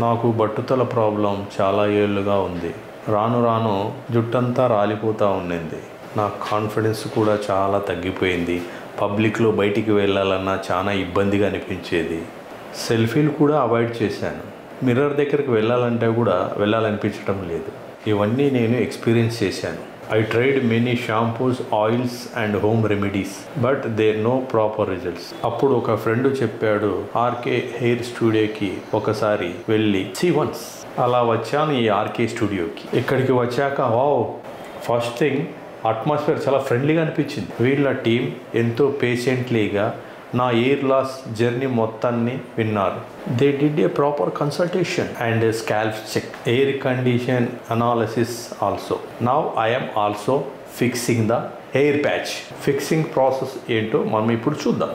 నాకు బట్టుతల ప్రాబ్లం చాలా ఏళ్ళుగా ఉంది. రాను రాను జుట్టంతా రాలిపోతూ ఉండింది. నా కాన్ఫిడెన్స్ కూడా చాలా తగ్గిపోయింది. పబ్లిక్లో బయటికి వెళ్ళాలన్నా చాలా ఇబ్బందిగా అనిపించేది. సెల్ఫీలు కూడా అవాయిడ్ చేశాను. మిర్రర్ దగ్గరికి వెళ్ళాలంటే కూడా వెళ్ళాలనిపించడం లేదు. ఇవన్నీ నేను ఎక్స్పీరియన్స్ చేశాను. I tried many shampoos, oils and home remedies, but there no proper results. అప్పుడు ఒక ఫ్రెండ్ చెప్పాడు, ఆర్కే హెయిర్ స్టూడియోకి ఒకసారి వెళ్ళి see once. అలా వచ్చాను ఈ ఆర్కే స్టూడియోకి. ఇక్కడికి వచ్చాక వావ్, ఫస్ట్ థింగ్ అట్మాస్ఫియర్ చాలా ఫ్రెండ్లీగా అనిపించింది. వీళ్ళ టీం ఎంతో పేషెంట్లీగా నా ఎయిర్ లాస్ జర్నీ మొత్తాన్ని విన్నారు. They did a proper consultation and scalp check, hair condition analysis also. Now I'm also fixing the hair patch. Fixing process ఏంటో మనం ఇప్పుడు చూద్దాం.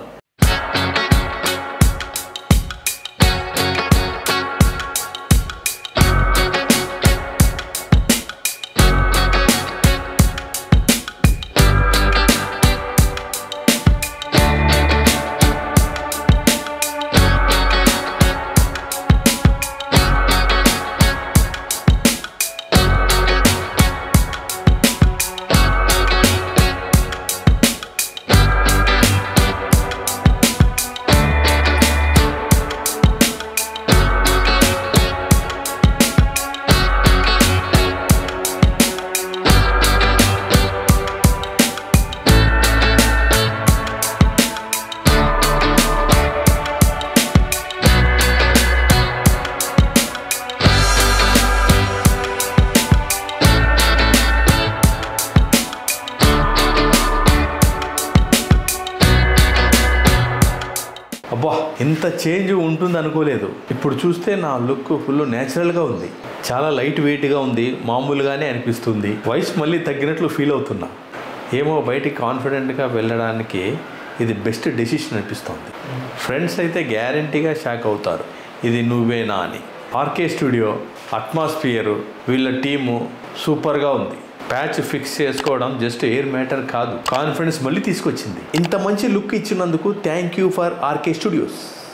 అబ్బా, ఇంత చేంజ్ ఉంటుంది అనుకోలేదు. ఇప్పుడు చూస్తే నా లుక్ ఫుల్ న్యాచురల్గా ఉంది. చాలా లైట్ వెయిట్గా ఉంది. మామూలుగానే అనిపిస్తుంది. వయసు మళ్ళీ తగ్గినట్లు ఫీల్ అవుతున్నా. ఏమో బయటికి కాన్ఫిడెంట్గా వెళ్ళడానికి ఇది బెస్ట్ డెసిషన్ అనిపిస్తుంది. ఫ్రెండ్స్ అయితే గ్యారంటీగా షాక్ అవుతారు, ఇది నువ్వేనా అని. ఆర్కే స్టూడియో అట్మాస్ఫియరు, వీళ్ళ టీము సూపర్గా ఉంది. ప్యాచ్ ఫిక్స్ చేసుకోవడం జస్ట్ ఎయిర్ మ్యాటర్ కాదు, కాన్ఫిడెన్స్ మళ్ళీ తీసుకొచ్చింది. ఇంత మంచి లుక్ ఇచ్చినందుకు thank you for RK studios.